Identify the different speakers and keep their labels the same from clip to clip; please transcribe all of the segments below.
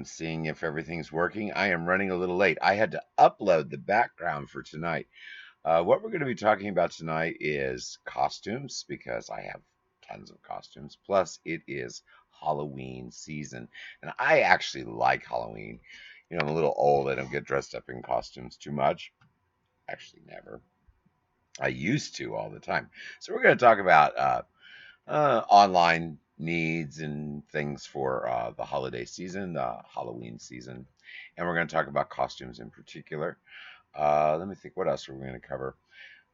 Speaker 1: Seeing if everything's working. I am running a little late. I had to upload the background for tonight. What we're going to be talking about tonight is costumes because I have tons of costumes. Plus, it is Halloween season, and I actually like Halloween. You know, I'm a little old. I don't get dressed up in costumes too much. Actually, never. I used to all the time. So we're going to talk about online needs and things for the holiday season, the Halloween season, and we're going to talk about costumes in particular. Let me think. What else are we going to cover?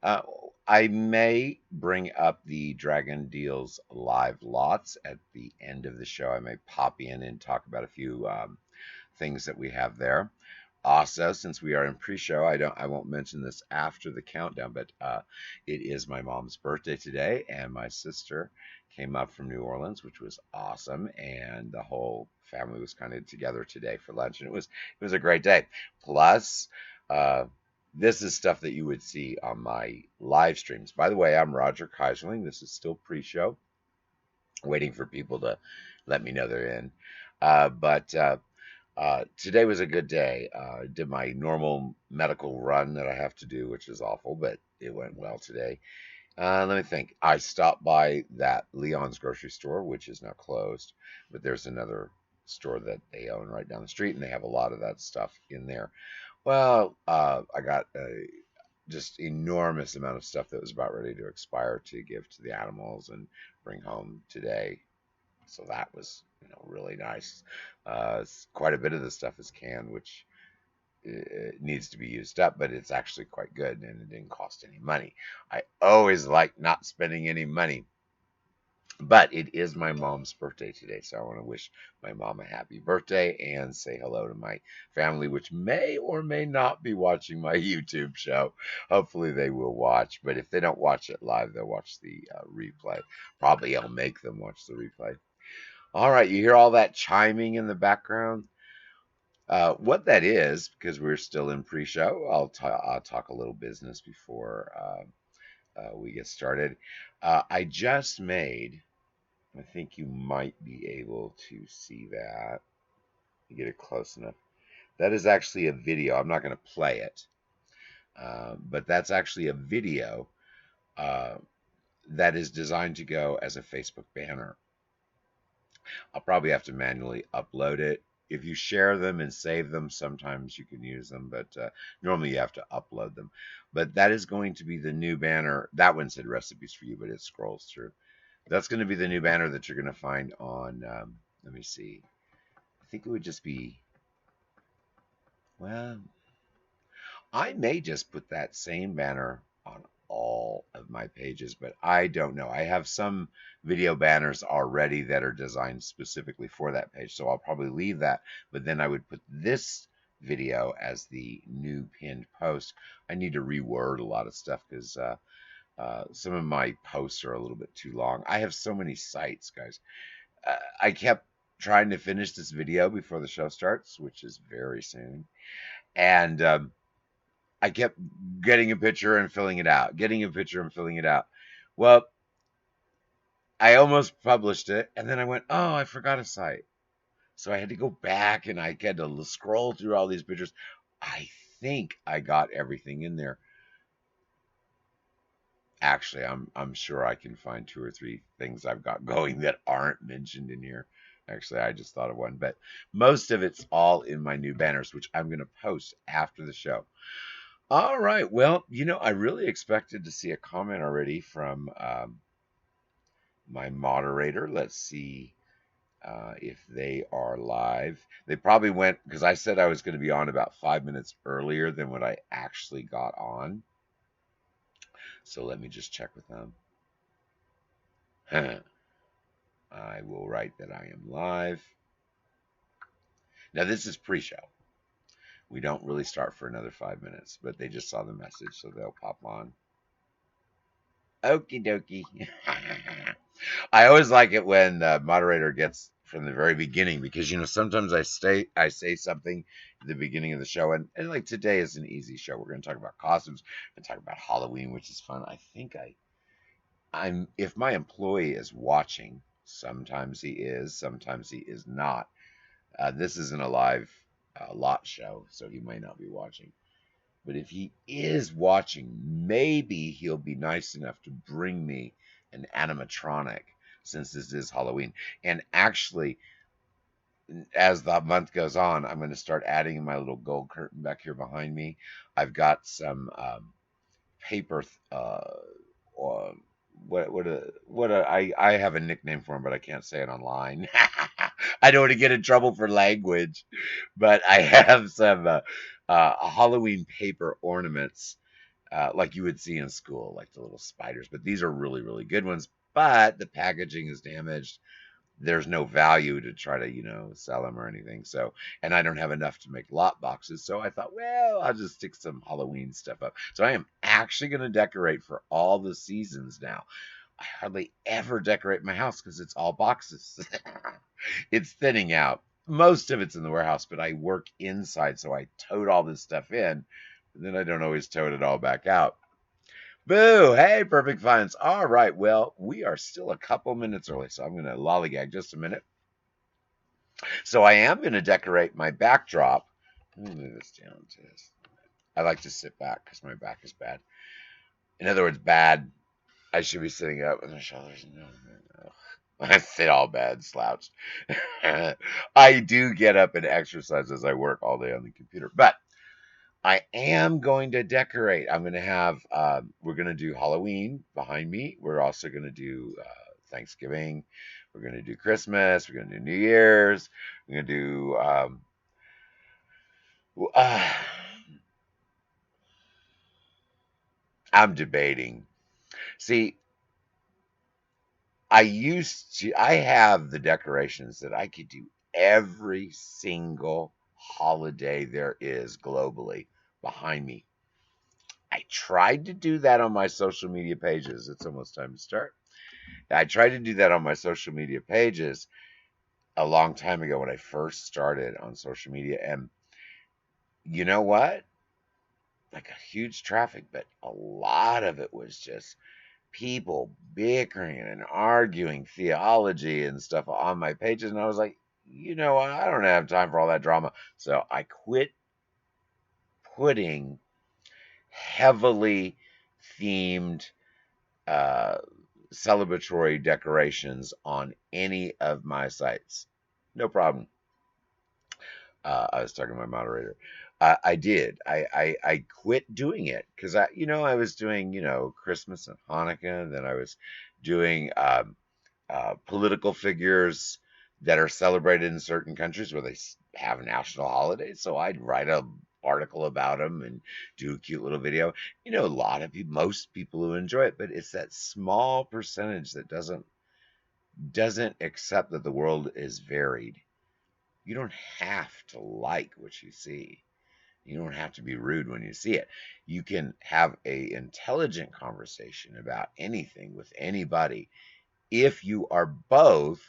Speaker 1: Uh, I may bring up the Dragon Deals live lots at the end of the show. I may pop in and talk about a few things that we have there. Also, since we are in pre-show, I won't mention this after the countdown, but it is my mom's birthday today, and my sister came up from New Orleans, which was awesome, and the whole family was kind of together today for lunch, and it was a great day. Plus, uh, this is stuff that you would see on my live streams. By the way, I'm Roger Keyserling. This is still pre-show, waiting for people to let me know they're in. But today was a good day. Did my normal medical run that I have to do, which is awful, but it went well today. Let me think. I stopped by that Leon's grocery store, which is now closed, but there's another store that they own right down the street, and they have a lot of that stuff in there. Well, I got a just enormous amount of stuff that was about ready to expire to give to the animals and bring home today. So that was, really nice. Quite a bit of the stuff is canned, which needs to be used up, but it's actually quite good and it didn't cost any money. I always like not spending any money, but it is my mom's birthday today, so I want to wish my mom a happy birthday and say hello to my family, which may or may not be watching my YouTube show. Hopefully, they will watch, but if they don't watch it live, they'll watch the replay. Probably I'll make them watch the replay. All right, you hear all that chiming in the background? What that is, because we're still in pre-show, I'll talk a little business before we get started. I just made. I think you might be able to see that. You get it close enough. That is actually a video. I'm not going to play it, but that's actually a video uh, that is designed to go as a Facebook banner. I'll probably have to manually upload it. If you share them and save them, sometimes you can use them, but normally you have to upload them. But that is going to be the new banner. That one said recipes for you, but it scrolls through. That's going to be the new banner that you're going to find on, let me see. I think it would just be, well, I may just put that same banner on all of my pages, but I don't know. I have some video banners already that are designed specifically for that page, so I'll probably leave that, but then I would put this video as the new pinned post. I need to reword a lot of stuff because some of my posts are a little bit too long. I have so many sites, guys. I kept trying to finish this video before the show starts, which is very soon, and I kept getting a picture and filling it out, getting a picture and filling it out. Well, I almost published it, and then I went, oh, I forgot a site. So I had to go back and I had to scroll through all these pictures. I think I got everything in there. Actually, I'm sure I can find two or three things I've got going that aren't mentioned in here. Actually, I just thought of one, but most of it's all in my new banners, which I'm going to post after the show. All right. Well, I really expected to see a comment already from my moderator. Let's see if they are live. They probably went because I said I was going to be on about 5 minutes earlier than what I actually got on. So let me just check with them. I will write that I am live. Now, this is pre show. We don't really start for another 5 minutes, but they just saw the message, so they'll pop on. Okie dokie. I always like it when the moderator gets from the very beginning because sometimes I say something at the beginning of the show and like today is an easy show. We're going to talk about costumes and talk about Halloween, which is fun. I think I'm if my employee is watching, sometimes he is not. This isn't a live lot show, so he might not be watching. But if he is watching, maybe he'll be nice enough to bring me an animatronic since this is Halloween. And actually, as the month goes on, I'm going to start adding my little gold curtain back here behind me. I've got some paper. Uh, I have a nickname for him, but I can't say it online. I don't want to get in trouble for language, but I have some Halloween paper ornaments like you would see in school, like the little spiders. But these are really, really good ones. But the packaging is damaged. There's no value to try to, sell them or anything. So, and I don't have enough to make lot boxes. So I thought, well, I'll just stick some Halloween stuff up. So I am actually going to decorate for all the seasons now. I hardly ever decorate my house because it's all boxes. It's thinning out. Most of it's in the warehouse, but I work inside, so I tote all this stuff in. But then I don't always tote it all back out. Boo! Hey, perfect finds. All right. Well, we are still a couple minutes early, so I'm going to lollygag just a minute. So I am going to decorate my backdrop. Let me move this down to this. I like to sit back because my back is bad. In other words, bad. I should be sitting up with my shoulders. No, no, no. I sit all bad, slouched. I do get up and exercise as I work all day on the computer, but I am going to decorate. I'm going to have, we're going to do Halloween behind me. We're also going to do Thanksgiving. We're going to do Christmas. We're going to do New Year's. We're going to do, uh, I'm debating. See, I have the decorations that I could do every single holiday there is globally behind me. I tried to do that on my social media pages. It's almost time to start. I tried to do that on my social media pages a long time ago when I first started on social media. And you know what? Like a huge traffic, but a lot of it was just people bickering and arguing theology and stuff on my pages. And I was like, you know what? I don't have time for all that drama. So I quit putting heavily themed uh, celebratory decorations on any of my sites. No problem. I was talking to my moderator. I did. I quit doing it because I was doing, Christmas and Hanukkah. And then I was doing political figures that are celebrated in certain countries where they have national holidays. So I'd write a article about them and do a cute little video. A lot of people, most people who enjoy it, but it's that small percentage that doesn't accept that the world is varied. You don't have to like what you see. You don't have to be rude when you see it. You can have a intelligent conversation about anything with anybody if you are both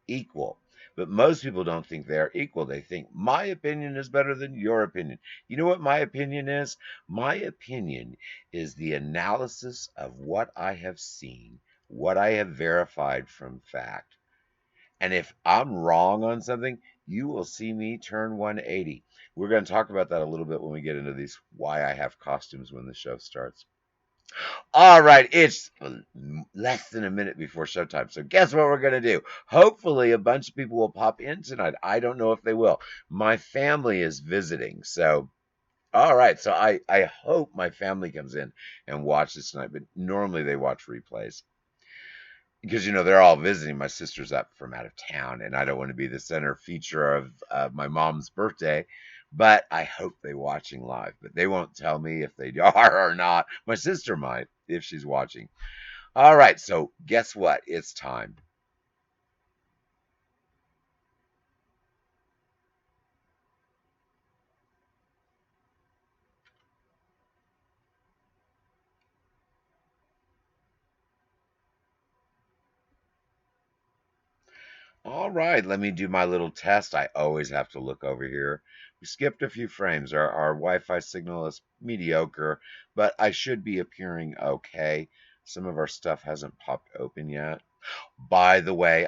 Speaker 1: equal. But most people don't think they are equal. They think my opinion is better than your opinion. You know what my opinion is? My opinion is the analysis of what I have seen, what I have verified from fact. And if I'm wrong on something, you will see me turn 180. We're going to talk about that a little bit when we get into these why I have costumes when the show starts. All right, it's less than a minute before showtime. So guess what we're going to do? Hopefully a bunch of people will pop in tonight. I don't know if they will. My family is visiting. So all right, so I hope my family comes in and watches tonight, but normally they watch replays because they're all visiting. My sister's up from out of town, and I don't want to be the center feature of my mom's birthday. But I hope they're watching live. But they won't tell me if they are or not. My sister might if she's watching. All right, so guess what? It's time. All right, let me do my little test. I always have to look over here. We skipped a few frames. Our Wi-Fi signal is mediocre, but I should be appearing okay. Some of our stuff hasn't popped open yet. By the way,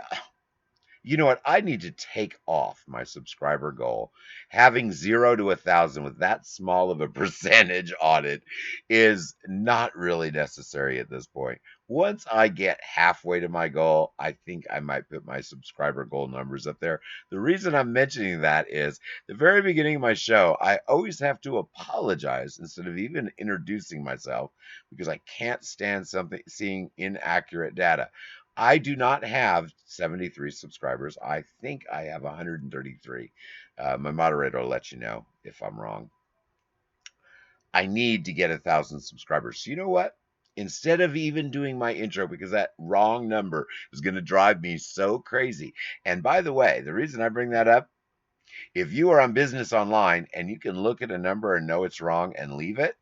Speaker 1: You know what? I need to take off my subscriber goal. Having 0 to 1,000 with that small of a percentage on it is not really necessary at this point. Once I get halfway to my goal, I think I might put my subscriber goal numbers up there. The reason I'm mentioning that is the very beginning of my show, I always have to apologize instead of even introducing myself because I can't stand something seeing inaccurate data. I do not have 73 subscribers. I think I have 133. My moderator will let you know if I'm wrong. I need to get 1,000 subscribers. So you know what? Instead of even doing my intro, because that wrong number is going to drive me so crazy. And by the way, the reason I bring that up, if you are on Business Online and you can look at a number and know it's wrong and leave it,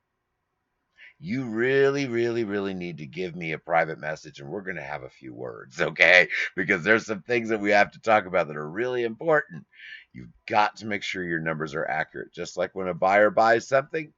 Speaker 1: you really, really, really need to give me a private message and we're going to have a few words, okay? Because there's some things that we have to talk about that are really important. You've got to make sure your numbers are accurate. Just like when a buyer buys something,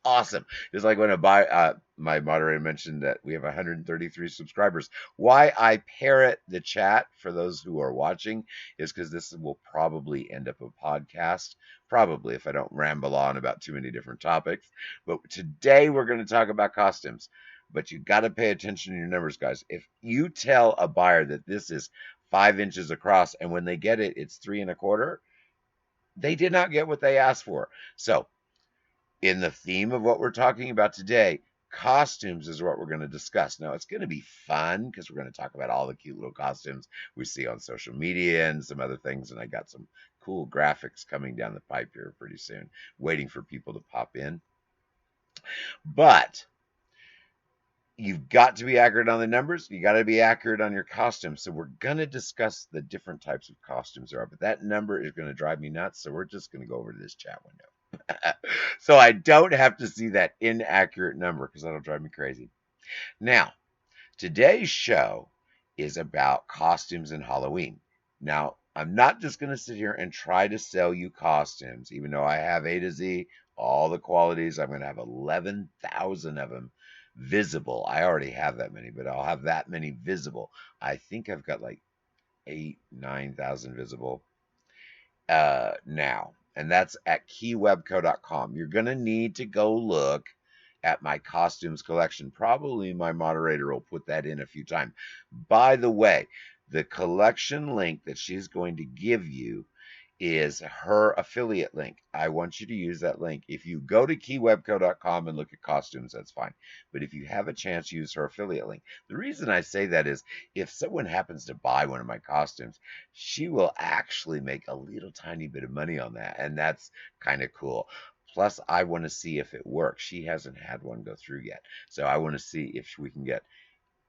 Speaker 1: awesome. Just like when my moderator mentioned that we have 133 subscribers. Why I parrot the chat for those who are watching is because this will probably end up a podcast. Probably if I don't ramble on about too many different topics. But today we're going to talk about costumes. But you got to pay attention to your numbers, guys. If you tell a buyer that this is 5 inches across and when they get it, it's 3 1/4, they did not get what they asked for. So in the theme of what we're talking about today, costumes is what we're going to discuss. Now, it's going to be fun because we're going to talk about all the cute little costumes we see on social media and some other things. And I got some cool graphics coming down the pipe here pretty soon, waiting for people to pop in. But you've got to be accurate on the numbers. You got to be accurate on your costumes. So we're going to discuss the different types of costumes there are. But that number is going to drive me nuts. So we're just going to go over to this chat window. So I don't have to see that inaccurate number because that'll drive me crazy. Now, today's show is about costumes and Halloween. Now, I'm not just going to sit here and try to sell you costumes, even though I have A to Z, all the qualities. I'm going to have 11,000 of them visible. I already have that many, but I'll have that many visible. I think I've got like 9,000 visible now, and that's at keywebco.com. You're going to need to go look at my costumes collection. Probably my moderator will put that in a few times. By the way, the collection link that she's going to give you is her affiliate link. I want you to use that link. If you go to keywebco.com and look at costumes, that's fine. But if you have a chance, use her affiliate link. The reason I say that is if someone happens to buy one of my costumes, she will actually make a little tiny bit of money on that. And that's kind of cool. Plus, I want to see if it works. She hasn't had one go through yet. So I want to see if we can get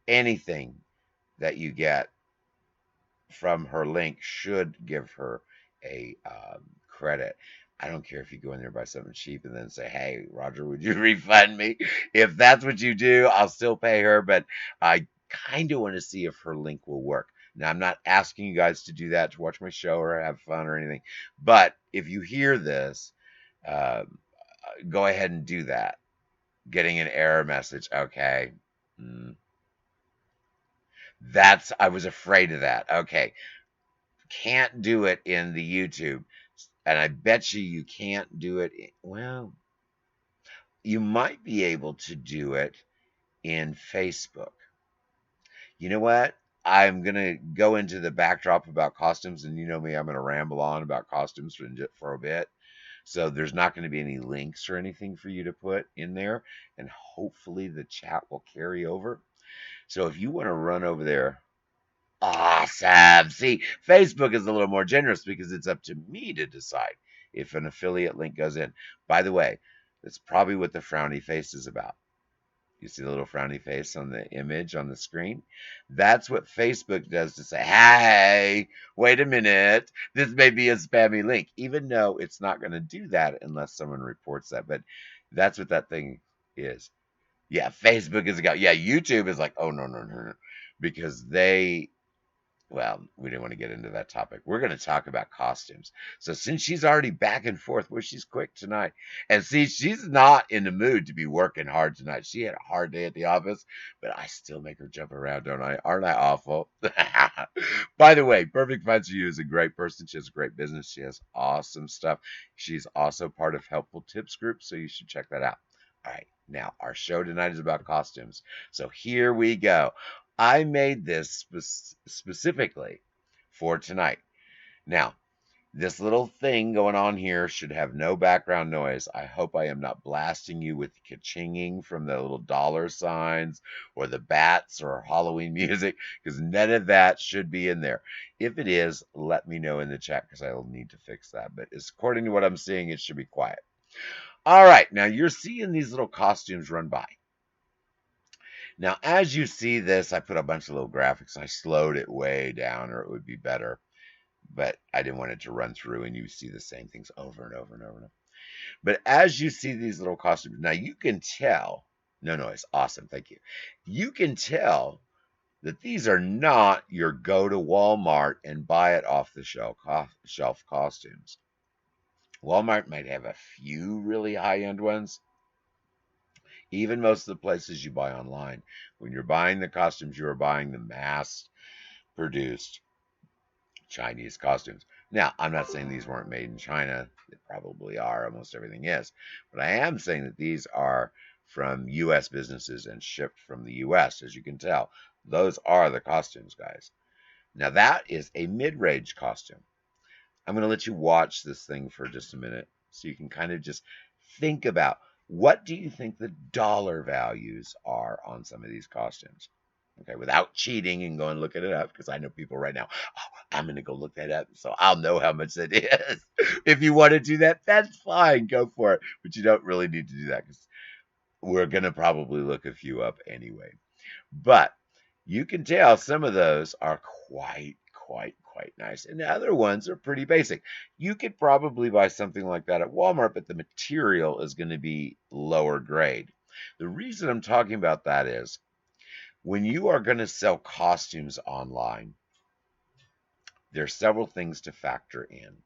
Speaker 1: anything that you get from her link should give her a credit. I don't care if you go in there and buy something cheap and then say, hey, Roger, would you refund me? If that's what you do, I'll still pay her, but I kind of want to see if her link will work. Now, I'm not asking you guys to do that to watch my show or have fun or anything, but if you hear this, go ahead and do that. Getting an error message. Okay. I was afraid of that. Okay. Can't do it in the YouTube. And I bet you can't do it. Well, you might be able to do it in Facebook. You know what? I'm going to go into the backdrop about costumes. And you know me, I'm going to ramble on about costumes for a bit. So there's not going to be any links or anything for you to put in there. And hopefully the chat will carry over. So if you want to run over there, awesome. See, Facebook is a little more generous because it's up to me to decide if an affiliate link goes in. By the way, that's probably what the frowny face is about. You see the little frowny face on the image on the screen? That's what Facebook does to say, hey, wait a minute, this may be a spammy link, even though it's not going to do that unless someone reports that. But that's what that thing is. Yeah, Facebook is a guy. Yeah, YouTube is like, oh, no, no, no, no. Because they Well, we didn't want to get into that topic. We're going to talk about costumes. So since she's already back and forth, well, she's quick tonight. And see, she's not in the mood to be working hard tonight. She had a hard day at the office, but I still make her jump around, don't I? Aren't I awful? By the way, Perfect Finds You is a great person. She has a great business. She has awesome stuff. She's also part of Helpful Tips Group, so you should check that out. All right, now our show tonight is about costumes. So here we go. I made this specifically for tonight. Now, this little thing going on here should have no background noise. I hope I am not blasting you with ka-chinging from the little dollar signs or the bats or Halloween music, because none of that should be in there. If it is, let me know in the chat because I'll need to fix that. But according to what I'm seeing, it should be quiet. All right, now you're seeing these little costumes run by. Now, as you see this, I put a bunch of little graphics. I slowed it way down, or it would be better. But I didn't want it to run through and you see the same things over and over and over and over. But as you see these little costumes, now you can tell, no noise, awesome, thank you. You can tell that these are not your go to Walmart and buy it off the shelf costumes. Walmart might have a few really high end ones. Even most of the places you buy online, when you're buying the costumes, you are buying the mass produced Chinese costumes. Now, I'm not saying these weren't made in China. They probably are. Almost everything is. But I am saying that these are from U.S. businesses and shipped from the U.S., as you can tell. Those are the costumes, guys. Now, that is a mid-range costume. I'm going to let you watch this thing for just a minute so you can kind of just think about what do you think the dollar values are on some of these costumes. Okay, without cheating and going looking it up, because I know people right now, oh, I'm going to go look that up, so I'll know how much it is. If you want to do that, that's fine, go for it. But you don't really need to do that because we're going to probably look a few up anyway. But you can tell some of those are quite nice, and the other ones are pretty basic. You could probably buy something like that at Walmart, but the material is going to be lower grade. The reason I'm talking about that is when you are going to sell costumes online, there are several things to factor in.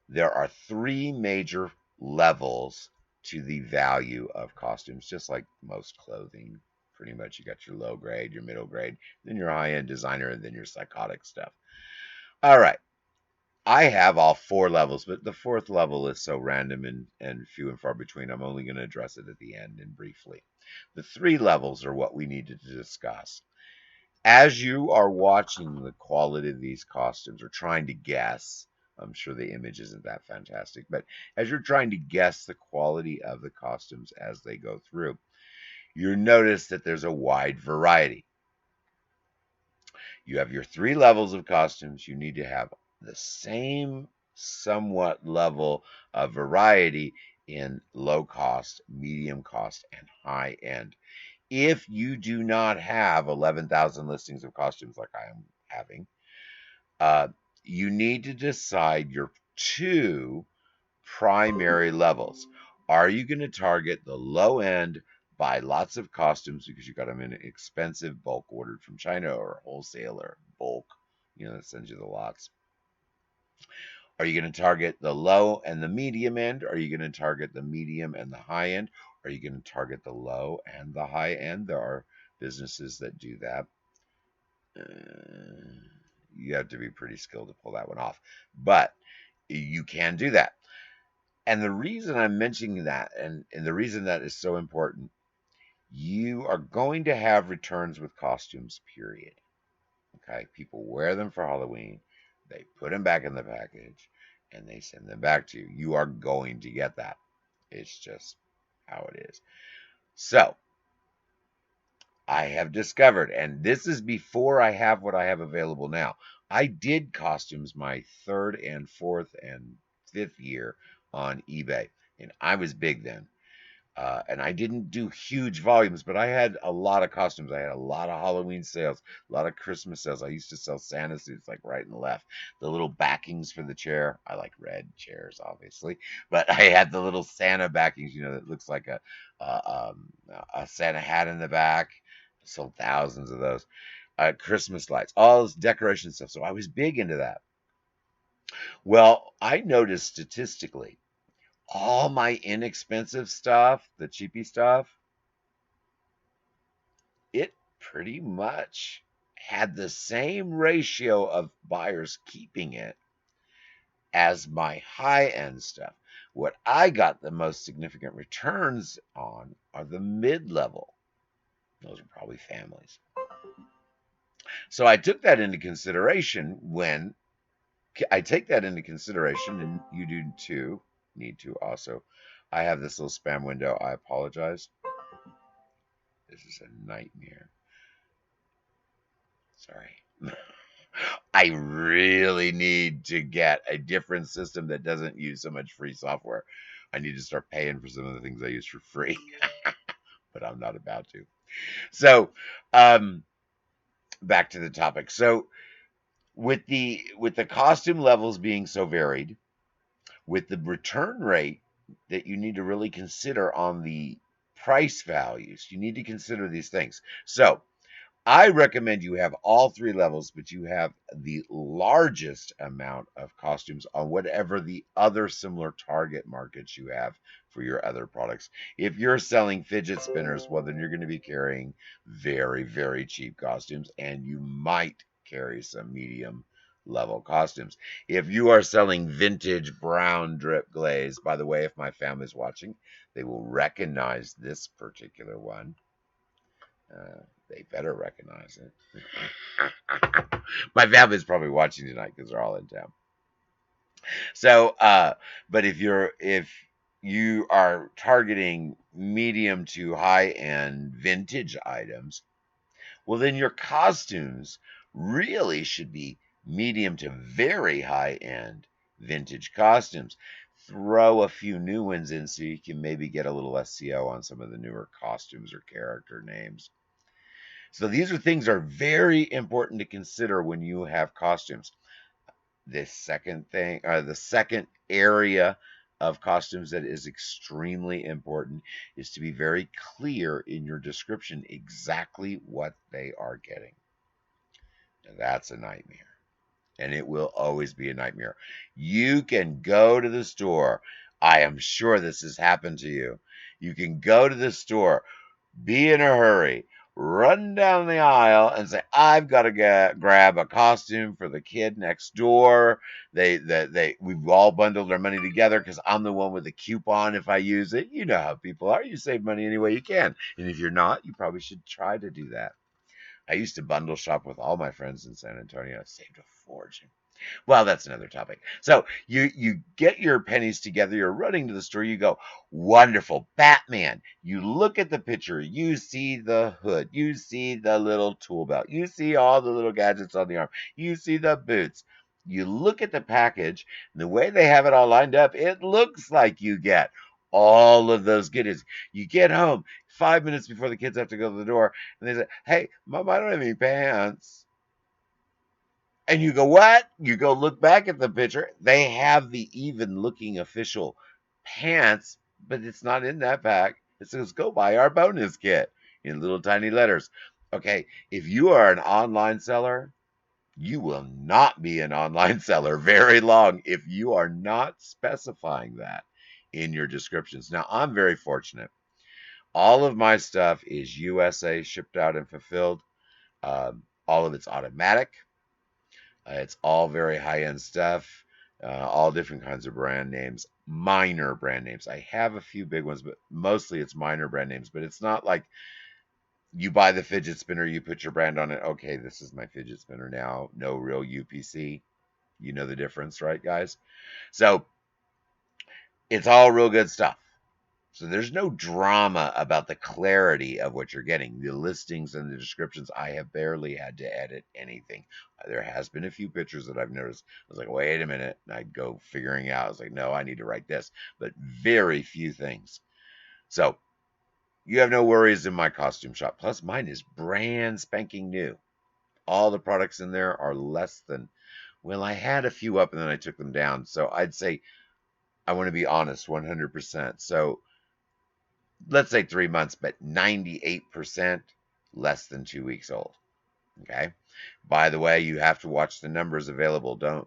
Speaker 1: There are three major levels to the value of costumes, just like most clothing. Pretty much, you got your low grade, your middle grade, then your high end designer, and then your psychotic stuff. All right. I have all four levels, but the fourth level is so random and few and far between. I'm only going to address it at the end and briefly. The three levels are what we needed to discuss. As you are watching the quality of these costumes or trying to guess, I'm sure the image isn't that fantastic, but as you're trying to guess the quality of the costumes as they go through, you notice that there's a wide variety. You have your three levels of costumes. You need to have the same somewhat level of variety in low cost, medium cost, and high end. If you do not have 11,000 listings of costumes like I am having, uh, you need to decide your two primary levels. Are you going to target the low end, buy lots of costumes because you got them in expensive bulk ordered from China or wholesaler bulk, that sends you the lots? Are you going to target the low and the medium end? Are you going to target the medium and the high end? Are you going to target the low and the high end? There are businesses that do that. You have to be pretty skilled to pull that one off, but you can do that. And the reason I'm mentioning that, and the reason that is so important, you are going to have returns with costumes, period. Okay, people wear them for Halloween, they put them back in the package, and they send them back to you. You are going to get that. It's just how it is. So, I have discovered, and this is before I have what I have available now. I did costumes my third and fourth and fifth year on eBay, and I was big then. And I didn't do huge volumes, but I had a lot of costumes. I had a lot of Halloween sales, a lot of Christmas sales. I used to sell Santa suits like right and left. The little backings for the chair. I like red chairs, obviously, but I had the little Santa backings. That looks like a Santa hat in the back. Sold thousands of those. Christmas lights, all this decoration stuff. So I was big into that. Well, I noticed statistically, all my inexpensive stuff, the cheapy stuff, it pretty much had the same ratio of buyers keeping it as my high end stuff. What I got the most significant returns on are the mid level. Those are probably families. So I took that into consideration when I take that into consideration, and you do too, need to also. I have this little spam window. I apologize. This is a nightmare. Sorry. I really need to get a different system that doesn't use so much free software. I need to start paying for some of the things I use for free, but I'm not about to. So, um, back to the topic. So, with the costume levels being so varied, with the return rate that you need to really consider on the price values, you need to consider these things. So, I recommend you have all three levels, but you have the largest amount of costumes on whatever the other similar target markets you have for your other products. If you're selling fidget spinners, well, then you're going to be carrying very, very cheap costumes, and you might carry some medium level costumes. If you are selling vintage brown drip glaze, by the way, if my family's watching, they will recognize this particular one. They better recognize it. My family's probably watching tonight because they're all in town. So, but if you are targeting medium to high end vintage items, well, then your costumes really should be medium to very high end vintage costumes. Throw a few new ones in so you can maybe get a little SEO on some of the newer costumes or character names. So these are things that are very important to consider when you have costumes. The second area of costumes that is extremely important is to be very clear in your description exactly what they are getting. And that's a nightmare. And it will always be a nightmare. You can go to the store. I am sure this has happened to you. You can go to the store, be in a hurry, run down the aisle and say, "I've got to grab a costume for the kid next door." We've all bundled our money together because I'm the one with the coupon. If I use it, you know how people are. You save money any way you can, and if you're not, you probably should try to do that. I used to bundle shop with all my friends in San Antonio. I saved a fortune. Well, that's another topic. So you get your pennies together, you're running to the store, you go, wonderful, Batman. You look at the picture, you see the hood, you see the little tool belt, you see all the little gadgets on the arm, you see the boots. You look at the package, and the way they have it all lined up, it looks like you get all of those goodies. You get home 5 minutes before the kids have to go to the door, and they say, "Hey, Mom, I don't have any pants." And you go, what? You go look back at the picture. They have the even looking official pants, but it's not in that pack. It says, go buy our bonus kit in little tiny letters. Okay, if you are an online seller, you will not be an online seller very long if you are not specifying that in your descriptions. Now, I'm very fortunate. All of my stuff is USA shipped out and fulfilled. All of it's automatic. It's all very high end stuff, all different kinds of brand names, minor brand names. I have a few big ones, but mostly it's minor brand names. But it's not like you buy the fidget spinner, you put your brand on it. Okay, this is my fidget spinner now. No real UPC. You know the difference, right, guys? So it's all real good stuff. So there's no drama about the clarity of what you're getting. The listings and the descriptions, I have barely had to edit anything. There has been a few pictures that I've noticed. I was like, wait a minute. And I'd go figuring out. I was like, no, I need to write this. But very few things. So you have no worries in my costume shop. Plus, mine is brand spanking new. All the products in there are less than, well, I had a few up and then I took them down. So I'd say, I want to be honest, 100%. So let's say 3 months, but 98% less than 2 weeks old. Okay. By the way, you have to watch the numbers available. Don't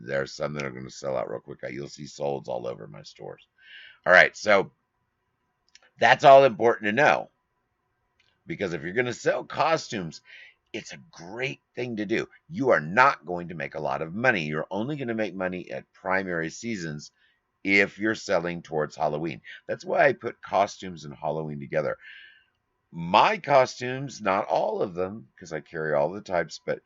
Speaker 1: there's some that are going to sell out real quick. You'll see solds all over my stores. All right, so that's all important to know because if you're going to sell costumes, it's a great thing to do. You are not going to make a lot of money. You're only going to make money at primary seasons if you're selling towards Halloween. That's why I put costumes and Halloween together. My costumes, not all of them, because I carry all the types, but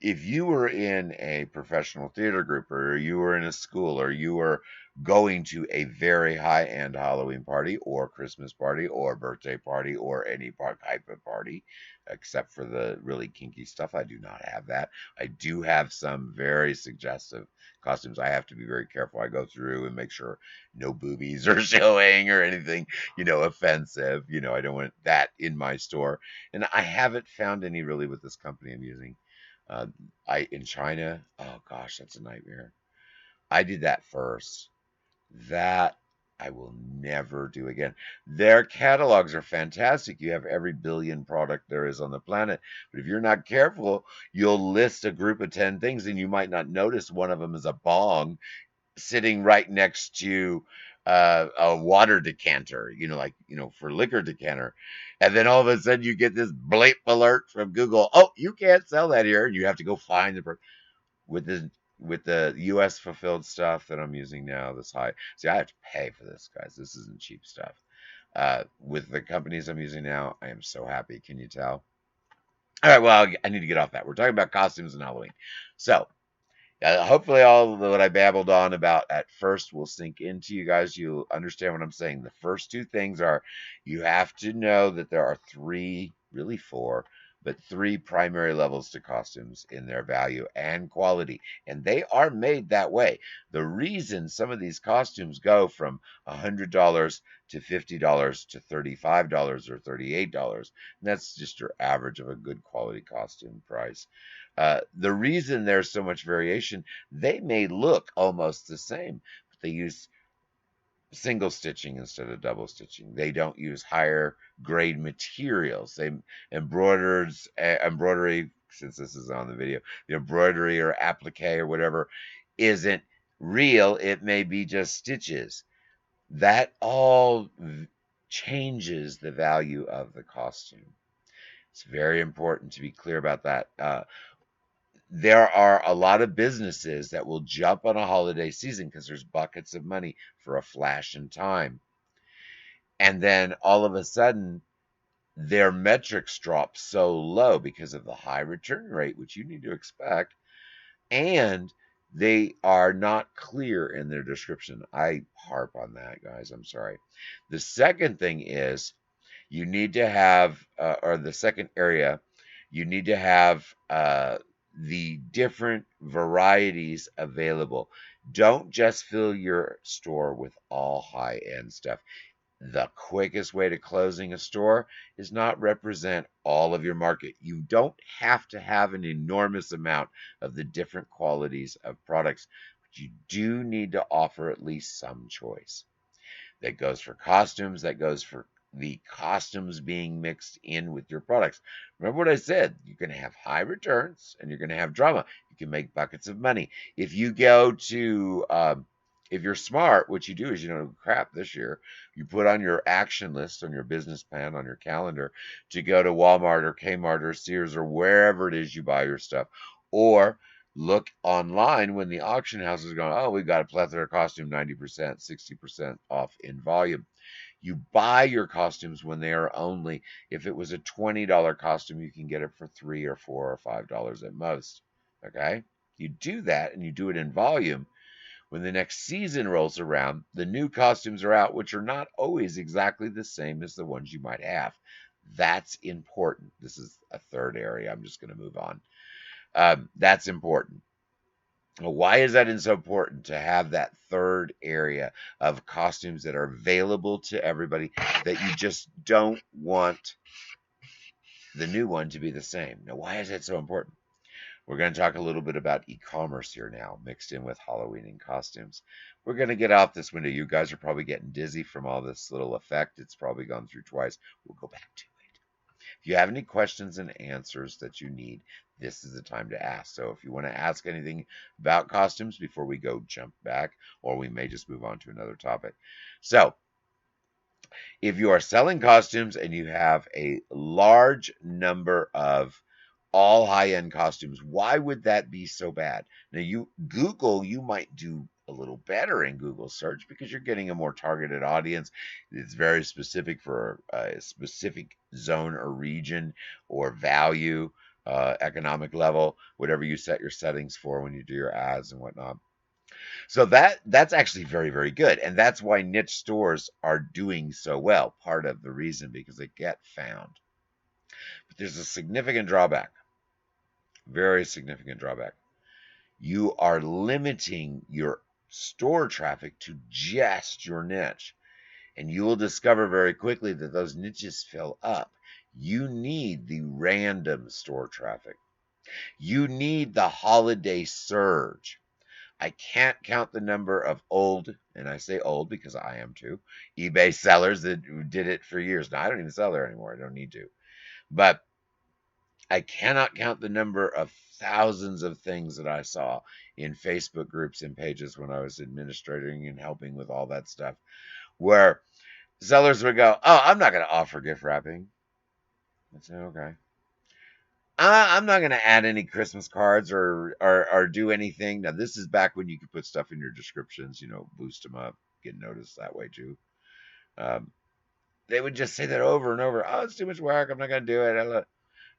Speaker 1: if you were in a professional theater group or you were in a school or you were going to a very high-end Halloween party or Christmas party or birthday party or any type of party, except for the really kinky stuff, I do not have that. I do have some very suggestive costumes. I have to be very careful. I go through and make sure no boobies are showing or anything, offensive. I don't want that in my store. And I haven't found any really with this company I'm using. Uh, I in China, oh gosh, that's a nightmare. I did that first. That I will never do again. Their catalogs are fantastic. You have every billion product there is on the planet. But if you're not careful, you'll list a group of 10 things and you might not notice one of them is a bong sitting right next to a water decanter, for liquor decanter. And then all of a sudden you get this bleep alert from Google. Oh, you can't sell that here. And you have to go find with the US fulfilled stuff that I'm using now, this high. See, I have to pay for this, guys. This isn't cheap stuff. With the companies I'm using now, I am so happy. Can you tell? All right, well, I need to get off that. We're talking about costumes and Halloween. So, hopefully, all of what I babbled on about at first will sink into you guys. You'll understand what I'm saying. The first two things are you have to know that there are three, really four, but three primary levels to costumes in their value and quality. And they are made that way. The reason some of these costumes go from $100 to $50 to $35 or $38, and that's just your average of a good quality costume price. The reason there's so much variation, they may look almost the same, but they use single stitching instead of double stitching. They don't use higher grade materials. They embroidery, since this is on the video, the embroidery or applique or whatever isn't real. It may be just stitches. That all changes the value of the costume. It's very important to be clear about that. There are a lot of businesses that will jump on a holiday season because there's buckets of money for a flash in time. And then all of a sudden, their metrics drop so low because of the high return rate, which you need to expect, and they are not clear in their description. I harp on that, guys. I'm sorry. The second thing is you need to have, or the second area, you need to have the different varieties available. Don't just fill your store with all high end stuff. The quickest way to closing a store is not represent all of your market. You don't have to have an enormous amount of the different qualities of products, but you do need to offer at least some choice. That goes for costumes, that goes for the costumes being mixed in with your products. Remember what I said, you're going to have high returns and you're going to have drama. You can make buckets of money. If you go to, if you're smart, what you do is, crap, this year, you put on your action list on your business plan, on your calendar, to go to Walmart or Kmart or Sears or wherever it is you buy your stuff. Or look online when the auction houses are going, oh, we've got a plethora costume, 90%, 60% off in volume. You buy your costumes when they are only, if it was a $20 costume, you can get it for $3 or $4 or $5 at most. Okay? You do that and you do it in volume. When the next season rolls around, the new costumes are out, which are not always exactly the same as the ones you might have. That's important. This is a third area. I'm just going to move on. That's important. Why is that so important to have that third area of costumes that are available to everybody that you just don't want the new one to be the same? Now, why is that so important? We're going to talk a little bit about e-commerce here now, mixed in with Halloween and costumes. We're going to get out this window. You guys are probably getting dizzy from all this little effect. It's probably gone through twice. We'll go back to it. If you have any questions and answers that you need, this is the time to ask. So if you want to ask anything about costumes before we go jump back, or we may just move on to another topic. So if you are selling costumes and you have a large number of all high-end costumes, why would that be so bad? Now, you might do a little better in Google search because you're getting a more targeted audience. It's very specific for a specific zone or region or value, economic level, whatever you set your settings for when you do your ads and whatnot. So that's actually very, very good. And that's why niche stores are doing so well. Part of the reason because they get found. But there's a significant drawback, very significant drawback. You are limiting your store traffic to just your niche. And you will discover very quickly that those niches fill up. You need the random store traffic. You need the holiday surge. I can't count the number of old, and I say old because I am too, eBay sellers that did it for years. Now, I don't even sell there anymore. I don't need to. But I cannot count the number of thousands of things that I saw in Facebook groups and pages when I was administrating and helping with all that stuff, where sellers would go, "Oh, I'm not going to offer gift wrapping." I say, "Okay." I'm not going to add any Christmas cards or do anything. Now, this is back when you could put stuff in your descriptions, boost them up, get noticed that way too. Um, they would just say that over and over. Oh, it's too much work. I'm not going to do it.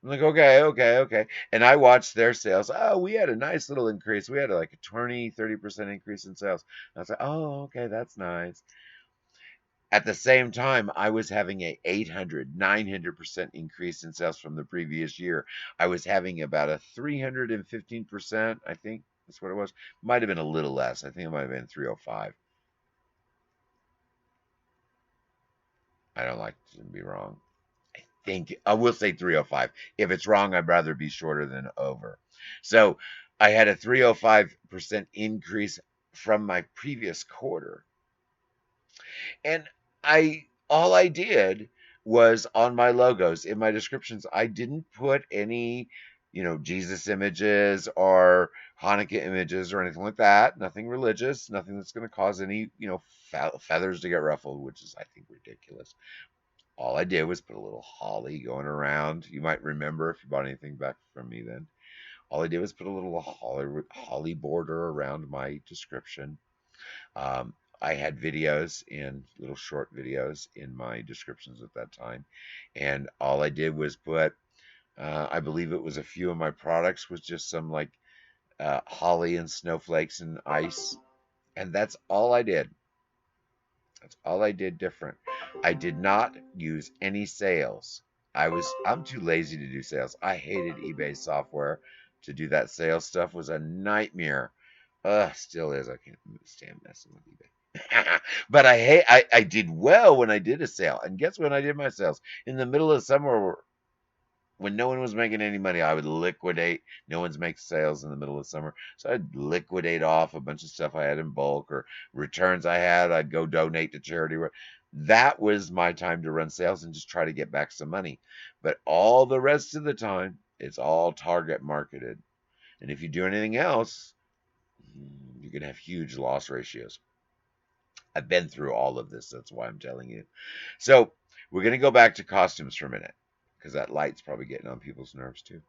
Speaker 1: I'm like, okay, okay, okay. And I watched their sales. Oh, we had a nice little increase. We had like a 20-30% increase in sales. I was like, oh, okay, that's nice. At the same time, I was having a 800-900% increase in sales from the previous year. I was having about a 315%, I think that's what it was. Might have been a little less. I think it might have been 305. I don't like to be wrong. I will say 305. If it's wrong, I'd rather be shorter than over. So I had a 305% increase from my previous quarter. And all I did was on my logos, in my descriptions, I didn't put any, Jesus images or Hanukkah images or anything like that. Nothing religious, nothing that's going to cause any, feathers to get ruffled, which is, I think, ridiculous. All I did was put a little holly going around. You might remember if you bought anything back from me then. All I did was put a little holly border around my description. Um, I had little short videos in my descriptions at that time. And all I did was put, I believe it was a few of my products was just some like holly and snowflakes and ice. And that's all I did. That's all I did different. I did not use any sales. I'm too lazy to do sales. I hated eBay software. To do that sales stuff was a nightmare. Still is. I can't stand messing with eBay. But I did well when I did a sale. And guess when I did my sales? In the middle of summer when no one was making any money, I would liquidate. No one's making sales in the middle of summer. So I'd liquidate off a bunch of stuff I had in bulk or returns I had. I'd go donate to charity. That was my time to run sales and just try to get back some money. But all the rest of the time, it's all target marketed. And if you do anything else, you can have huge loss ratios. I've been through all of this. That's why I'm telling you. So we're going to go back to costumes for a minute because that light's probably getting on people's nerves too.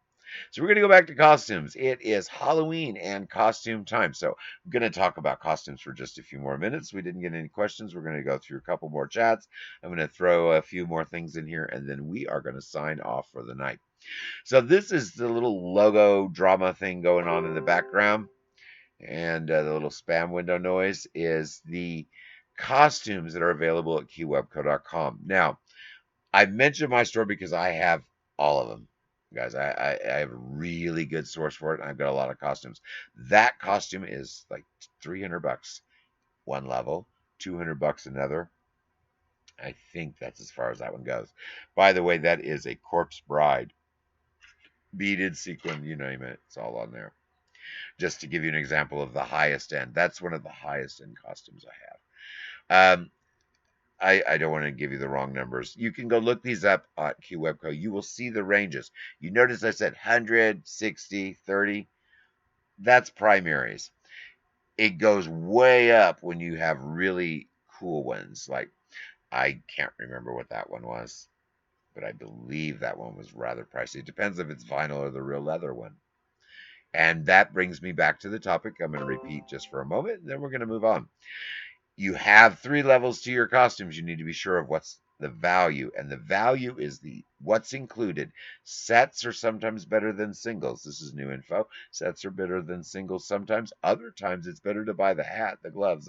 Speaker 1: So we're going to go back to costumes. It is Halloween and costume time. So I'm going to talk about costumes for just a few more minutes. We didn't get any questions. We're going to go through a couple more chats. I'm going to throw a few more things in here, and then we are going to sign off for the night. So this is the little logo drama thing going on in the background. And the little spam window noise is the costumes that are available at keywebco.com. Now, I've mentioned my store because I have all of them. Guys, I have a really good source for it, and I've got a lot of costumes. That costume is like $300 one level, $200 another. I think that's as far as that one goes. By the way, that is a corpse bride, beaded sequin, you name it. It's all on there. Just to give you an example of the highest end. That's one of the highest end costumes I have. I don't want to give you the wrong numbers. You can go look these up at Keywebco. You will see the ranges. You notice I said 100, 60, 30. That's primaries. It goes way up when you have really cool ones. Like, I can't remember what that one was, but I believe that one was rather pricey. It depends if it's vinyl or the real leather one. And that brings me back to the topic. I'm going to repeat just for a moment, and then we're going to move on. You have 3 levels to your costumes. You need to be sure of what's the value, and the value is the what's included. Sets are sometimes better than singles. This is new info. Sets are better than singles sometimes. Other times it's better to buy the hat, the gloves,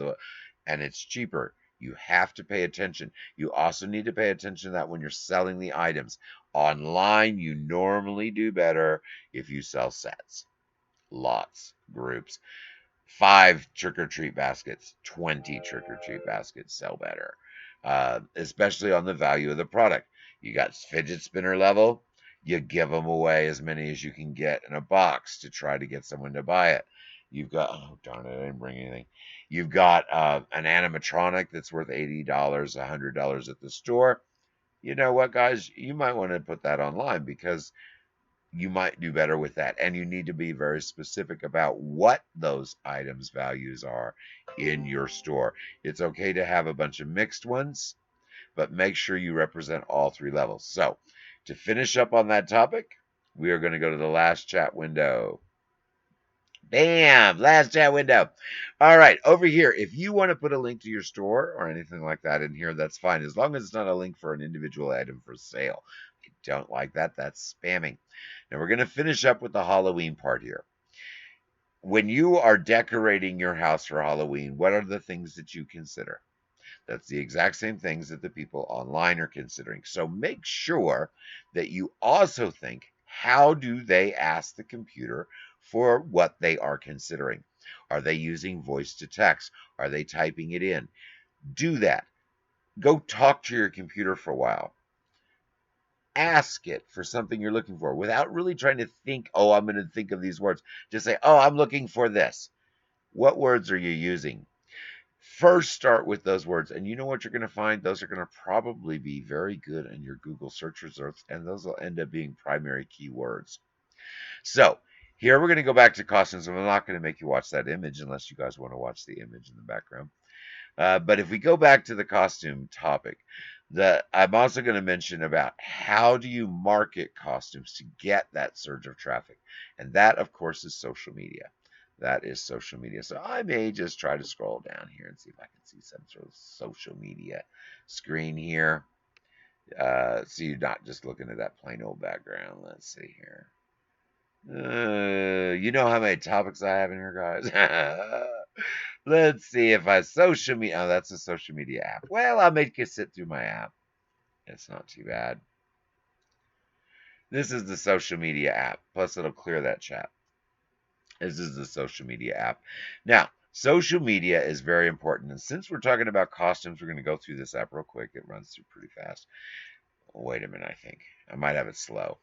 Speaker 1: and it's cheaper. You have to pay attention. You also need to pay attention to that when you're selling the items. Online, you normally do better if you sell sets, lots, groups. 5 trick-or-treat baskets, 20 trick-or-treat baskets sell better, especially on the value of the product. You got fidget spinner level, you give them away as many as you can get in a box to try to get someone to buy it. You've got, oh darn it, I didn't bring anything. You've got an animatronic that's worth $80, $100 at the store. You know what, guys? You might want to put that online because you might do better with that. And you need to be very specific about what those items values are in your store. It's okay to have a bunch of mixed ones, but make sure you represent all 3 levels. So to finish up on that topic, we are going to go to the last chat window. Bam! Last chat window. All right, over here, if you want to put a link to your store or anything like that in here, that's fine, as long as it's not a link for an individual item for sale. I don't like that. That's spamming. Now, we're going to finish up with the Halloween part here. When you are decorating your house for Halloween, what are the things that you consider? That's the exact same things that the people online are considering. So make sure that you also think, how do they ask the computer for what they are considering? Are they using voice to text? Are they typing it in? Do that. Go talk to your computer for a while. Ask it for something you're looking for without really trying to think, oh, I'm going to think of these words. Just say, oh, I'm looking for this. What words are you using? First, start with those words, and you know what you're going to find? Those are going to probably be very good in your Google search results, and those will end up being primary keywords. So here we're going to go back to costumes, and I'm not going to make you watch that image unless you guys want to watch the image in the background. But if we go back to the costume topic, I'm also going to mention about how do you market costumes to get that surge of traffic, and that, of course, is social media. That is social media. So I may just try to scroll down here and see if I can see some sort of social media screen here. So you're not just looking at that plain old background. Let's see here. You know how many topics I have in here, guys? Let's see if I social media. Oh, that's a social media app. Well, I'll make you sit through my app. It's not too bad. This is the social media app. Plus, it'll clear that chat. This is the social media app. Now, social media is very important. And since we're talking about costumes, we're going to go through this app real quick. It runs through pretty fast. Wait a minute, I think. I might have it slow.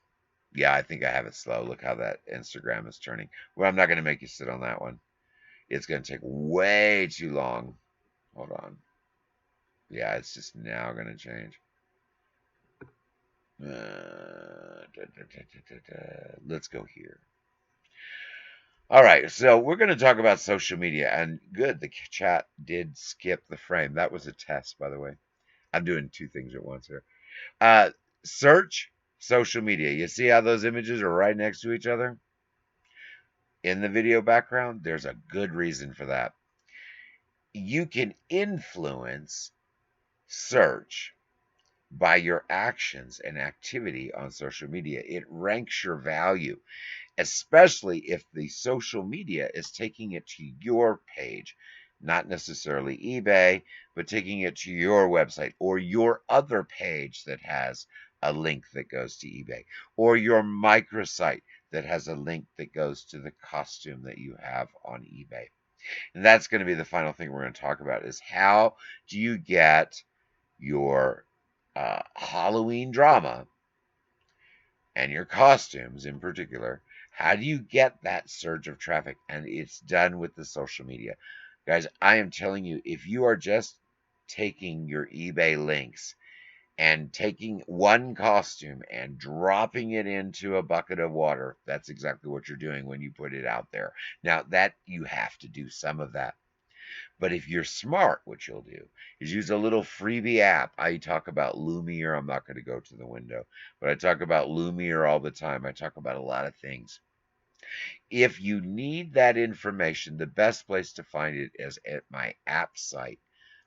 Speaker 1: Yeah, I think I have it slow. Look how that Instagram is turning. Well, I'm not going to make you sit on that one. It's going to take way too long. Hold on. Yeah, it's just now going to change. Let's go here. All right, so we're going to talk about social media, and good, the chat did skip the frame. That was a test, by the way. I'm doing 2 things at once here. Search social media. You see how those images are right next to each other? In the video background, there's a good reason for that. You can influence search by your actions and activity on social media. It ranks your value, especially if the social media is taking it to your page, not necessarily eBay, but taking it to your website or your other page that has a link that goes to eBay, or your microsite that has a link that goes to the costume that you have on eBay. And that's going to be the final thing we're going to talk about, is how do you get your Halloween drama and your costumes in particular, how do you get that surge of traffic? And it's done with the social media. Guys, I am telling you, if you are just taking your eBay links and taking one costume and dropping it into a bucket of water. That's exactly what you're doing when you put it out there. Now, that you have to do some of that. But if you're smart, what you'll do is use a little freebie app. I talk about Lumiere. I'm not going to go to the window, but I talk about Lumiere all the time. I talk about a lot of things. If you need that information, the best place to find it is at my app site,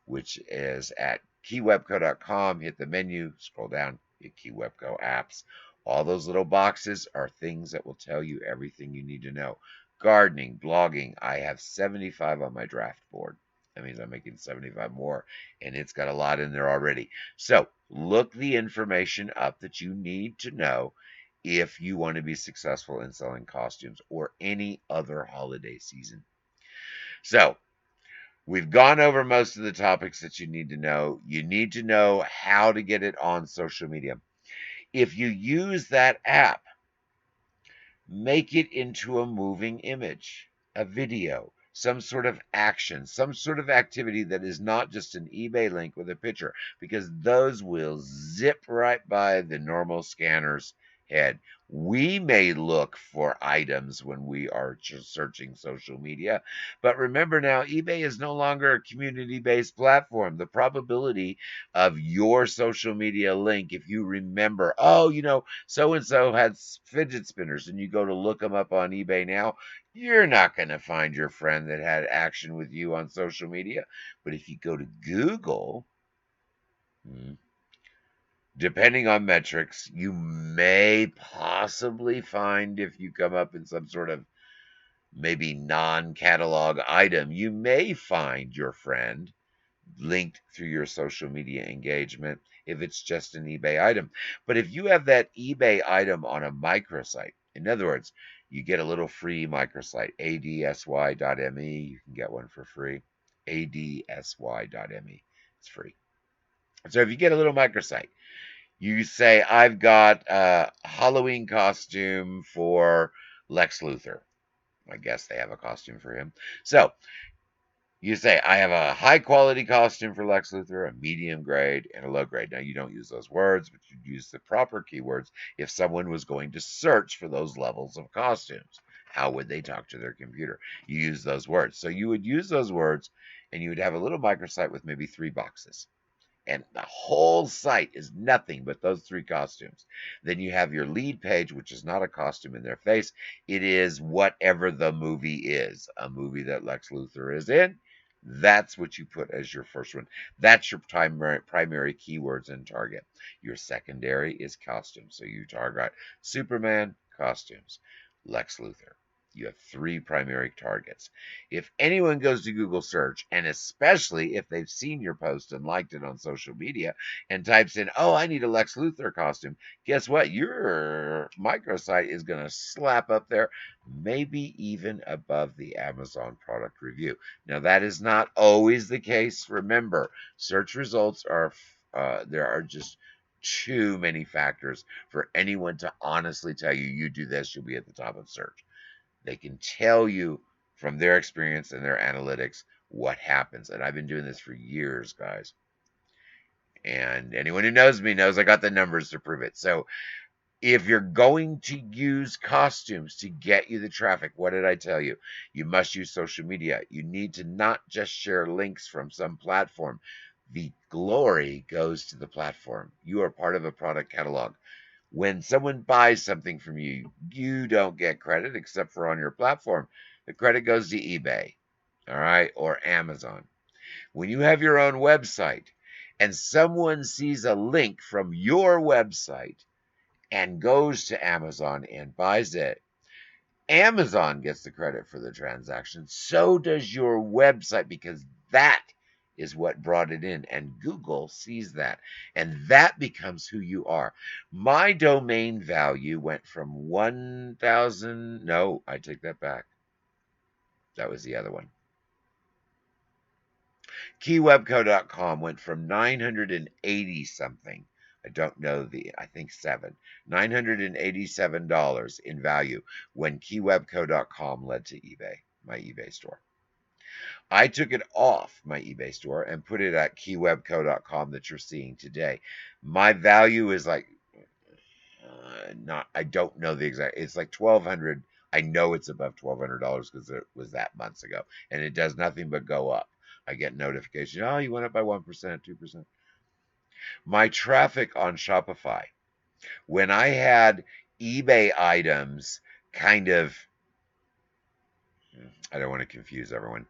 Speaker 1: which is at keywebco.com. Hit the menu, scroll down, hit Keywebco apps. All those little boxes are things that will tell you everything you need to know. Gardening, blogging, I have 75 on my draft board. That means I'm making 75 more, and it's got a lot in there already. So look the information up that you need to know if you want to be successful in selling costumes or any other holiday season. So we've gone over most of the topics that you need to know. You need to know how to get it on social media. If you use that app, make it into a moving image, a video, some sort of action, some sort of activity that is not just an eBay link with a picture, because those will zip right by the normal scanner's head. We may look for items when we are searching social media, but remember now, eBay is no longer a community-based platform. The probability of your social media link, if you remember, oh, so and so had fidget spinners, and you go to look them up on eBay now, you're not going to find your friend that had action with you on social media. But if you go to Google, depending on metrics, you may possibly find, if you come up in some sort of maybe non-catalog item, you may find your friend linked through your social media engagement if it's just an eBay item. But if you have that eBay item on a microsite, in other words, you get a little free microsite, adsy.me. You can get one for free. adsy.me. It's free. So if you get a little microsite, you say, I've got a Halloween costume for Lex Luthor. I guess they have a costume for him. So you say, I have a high quality costume for Lex Luthor, a medium grade, and a low grade. Now, you don't use those words, but you use the proper keywords if someone was going to search for those levels of costumes. How would they talk to their computer? You use those words. So you would use those words, and you would have a little microsite with maybe 3 boxes. And the whole site is nothing but those 3 costumes. Then you have your lead page, which is not a costume in their face. It is whatever the movie is, a movie that Lex Luthor is in. That's what you put as your first one. That's your primary keywords and target. Your secondary is costumes. So you target Superman, costumes, Lex Luthor. You have 3 primary targets. If anyone goes to Google search, and especially if they've seen your post and liked it on social media and types in, oh, I need a Lex Luthor costume, guess what? Your microsite is going to slap up there, maybe even above the Amazon product review. Now, that is not always the case. Remember, search results there are just too many factors for anyone to honestly tell you, you do this, you'll be at the top of search. They can tell you from their experience and their analytics what happens. And I've been doing this for years, guys. And anyone who knows me knows I got the numbers to prove it. So if you're going to use costumes to get you the traffic, what did I tell you? You must use social media. You need to not just share links from some platform. The glory goes to the platform. You are part of a product catalog. When someone buys something from you, you don't get credit except for on your platform. The credit goes to eBay, all right, or Amazon. When you have your own website and someone sees a link from your website and goes to Amazon and buys it, Amazon gets the credit for the transaction. So does your website, because that is what brought it in, and Google sees that, and that becomes who you are. My domain value went from 1,000. No, I take that back. That was the other one. Keywebco.com went from 980 something. I don't know I think $987 in value when keywebco.com led to eBay, my eBay store. I took it off my eBay store and put it at keywebco.com that you're seeing today. My value is like not I don't know the exact. It's like 1,200. I know it's above $1,200 because it was that months ago, and it does nothing but go up. I get notification. Oh, you went up by 1%, 2%. My traffic on Shopify, when I had eBay items, kind of, I don't want to confuse everyone.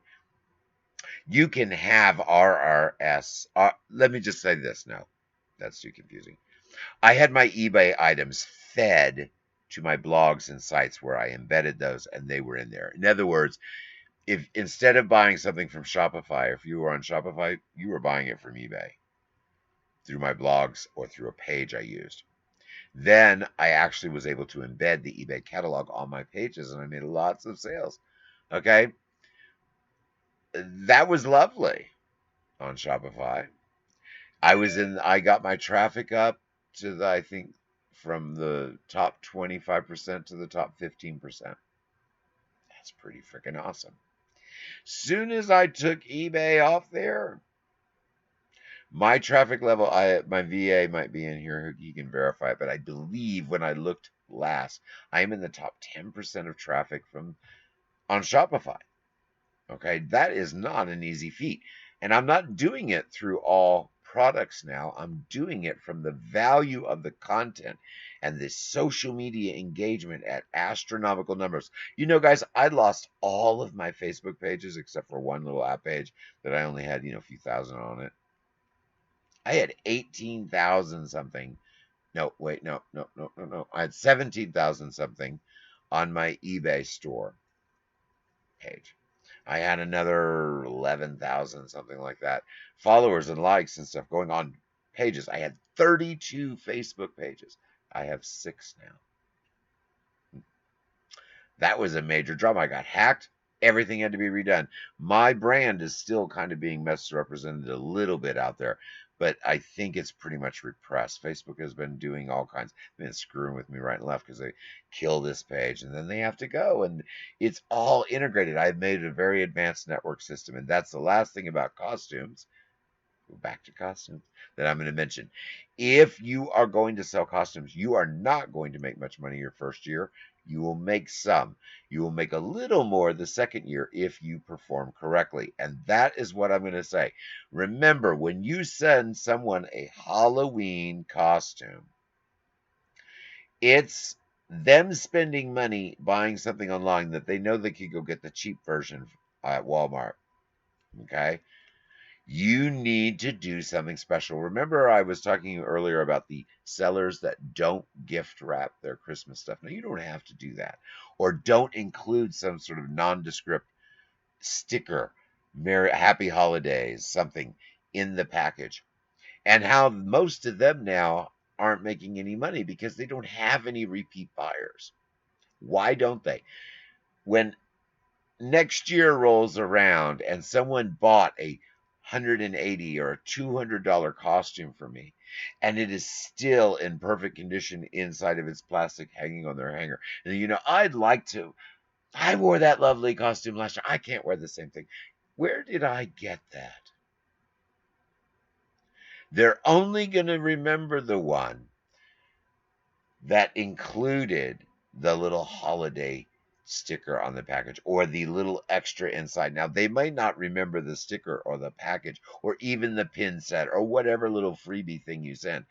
Speaker 1: You can have RRS. Let me just say this. No, that's too confusing. I had my eBay items fed to my blogs and sites where I embedded those and they were in there. In other words, if instead of buying something from Shopify, if you were on Shopify, you were buying it from eBay through my blogs or through a page I used. Then I actually was able to embed the eBay catalog on my pages and I made lots of sales. Okay. That was lovely on Shopify. I got my traffic up to I think from the top 25% to the top 15%. That's pretty freaking awesome. Soon as I took eBay off there, my traffic level, my VA might be in here, he can verify it, but I believe when I looked last, I am in the top 10% of traffic from on Shopify. Okay, that is not an easy feat. And I'm not doing it through all products now. I'm doing it from the value of the content and the social media engagement at astronomical numbers. You know, guys, I lost all of my Facebook pages except for one little app page that I only had, a few thousand on it. I had 18,000 something. No, wait, no, no, no, no, no. I had 17,000 something on my eBay store page. I had another 11,000, something like that, followers and likes and stuff going on pages. I had 32 Facebook pages. I have 6 now. That was a major drama. I got hacked. Everything had to be redone. My brand is still kind of being misrepresented a little bit out there, but I think it's pretty much repressed. Facebook has been doing all kinds, been screwing with me right and left because they kill this page and then they have to go. And it's all integrated. I've made a very advanced network system. And that's the last thing about costumes. Go back to costumes that I'm going to mention. If you are going to sell costumes, you are not going to make much money your first year. You will make some. You will make a little more the second year if you perform correctly. And that is what I'm going to say. Remember, when you send someone a Halloween costume, it's them spending money buying something online that they know they could go get the cheap version at Walmart. Okay? You need to do something special. Remember, I was talking earlier about the sellers that don't gift wrap their Christmas stuff. Now, you don't have to do that. Or don't include some sort of nondescript sticker, Merry Happy Holidays, something in the package. And how most of them now aren't making any money because they don't have any repeat buyers. Why don't they? When next year rolls around and someone bought a $180 or a $200 costume for me and it is still in perfect condition inside of its plastic hanging on their hanger, and I wore that lovely costume last year, I can't wear the same thing. Where did I get that? They're only going to remember the one that included the little holiday sticker on the package or the little extra inside. Now, they might not remember the sticker or the package or even the pin set or whatever little freebie thing you sent.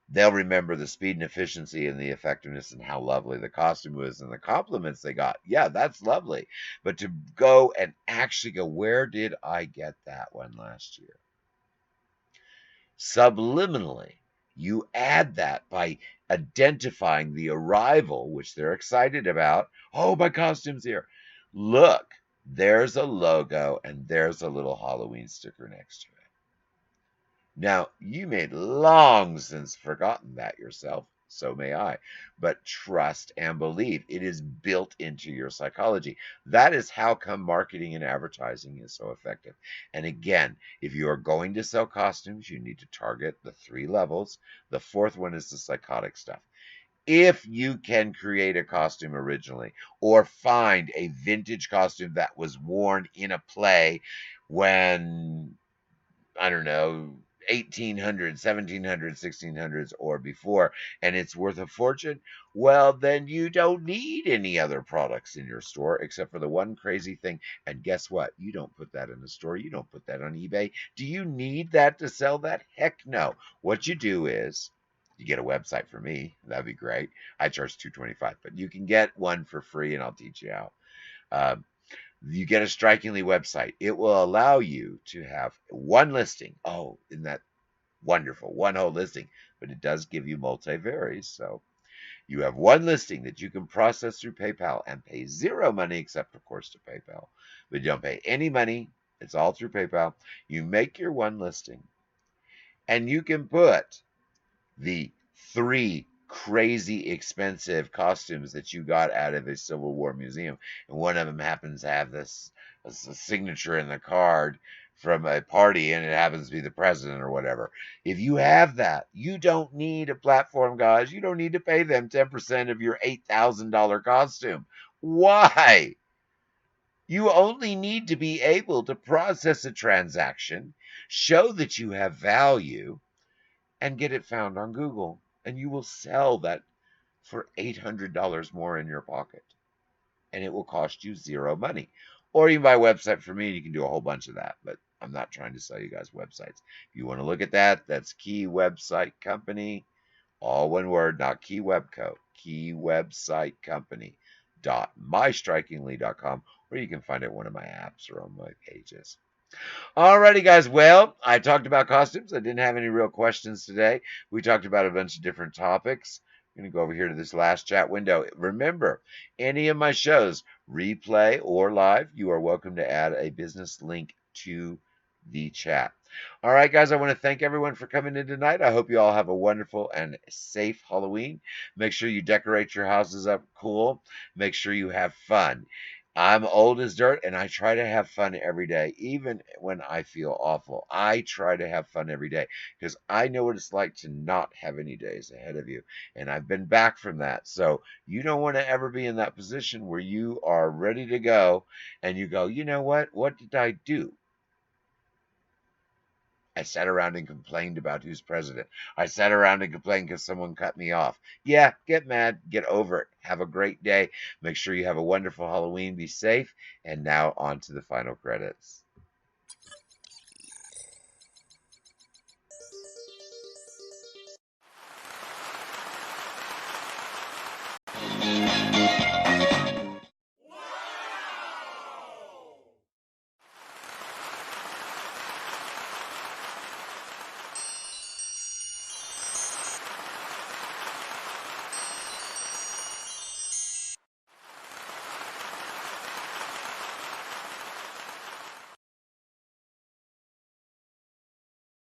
Speaker 1: They'll remember the speed and efficiency and the effectiveness and how lovely the costume was and the compliments they got. Yeah, that's lovely. But to go and actually go, where did I get that one last year? Subliminally, you add that by identifying the arrival, which they're excited about. Oh, my costume's here. Look, there's a logo and there's a little Halloween sticker next to it. Now, you may long since forgotten that yourself, so may I, but trust and believe. It is built into your psychology. That is how come marketing and advertising is so effective. And again, if you are going to sell costumes, you need to target the 3 levels. The 4th one is the psychotic stuff. If you can create a costume originally or find a vintage costume that was worn in a play when, I don't know, 1800s, 1700s, 1600s, or before, and it's worth a fortune, well, then you don't need any other products in your store except for the one crazy thing. And guess what? You don't put that in the store. You don't put that on eBay. Do you need that to sell that? Heck no. What you do is you get a website for me. That'd be great. I charge $225, but you can get one for free, and I'll teach you how. Um, you get a Strikingly website. It will allow you to have one listing. Oh, isn't that wonderful? One whole listing, but it does give you multi-varies. So you have one listing that you can process through PayPal and pay zero money, except, of course, to PayPal. But you don't pay any money. It's all through PayPal. You make your one listing, and you can put the three crazy expensive costumes that you got out of a Civil War museum, and one of them happens to have this a signature in the card from a party, and it happens to be the president or whatever. If you have that, you don't need a platform, guys. You don't need to pay them 10% of your $8,000 costume. Why? You only need to be able to process a transaction, show that you have value, and get it found on Google, and you will sell that for $800 more in your pocket, and it will cost you zero money. Or you can buy a website for me, and you can do a whole bunch of that, but I'm not trying to sell you guys websites. If you want to look at that, that's Key Website Company, all one word, not Keywebco, Key Website Company mystrikingly.com, or you can find it in one of my apps or on my pages. Alrighty, guys. Well, I talked about costumes. I didn't have any real questions today. We talked about a bunch of different topics. I'm going to go over here to this last chat window. Remember, any of my shows, replay or live, you are welcome to add a business link to the chat. All right, guys, I want to thank everyone for coming in tonight. I hope you all have a wonderful and safe Halloween. Make sure you decorate your houses up cool. Make sure you have fun. I'm old as dirt, and I try to have fun every day, even when I feel awful. I try to have fun every day because I know what it's like to not have any days ahead of you. And I've been back from that. So you don't want to ever be in that position where you are ready to go and you go, you know what? What did I do? I sat around and complained about who's president. I sat around and complained because someone cut me off. Yeah, get mad, get over it. Have a great day. Make sure you have a wonderful Halloween. Be safe. And now on to the final credits.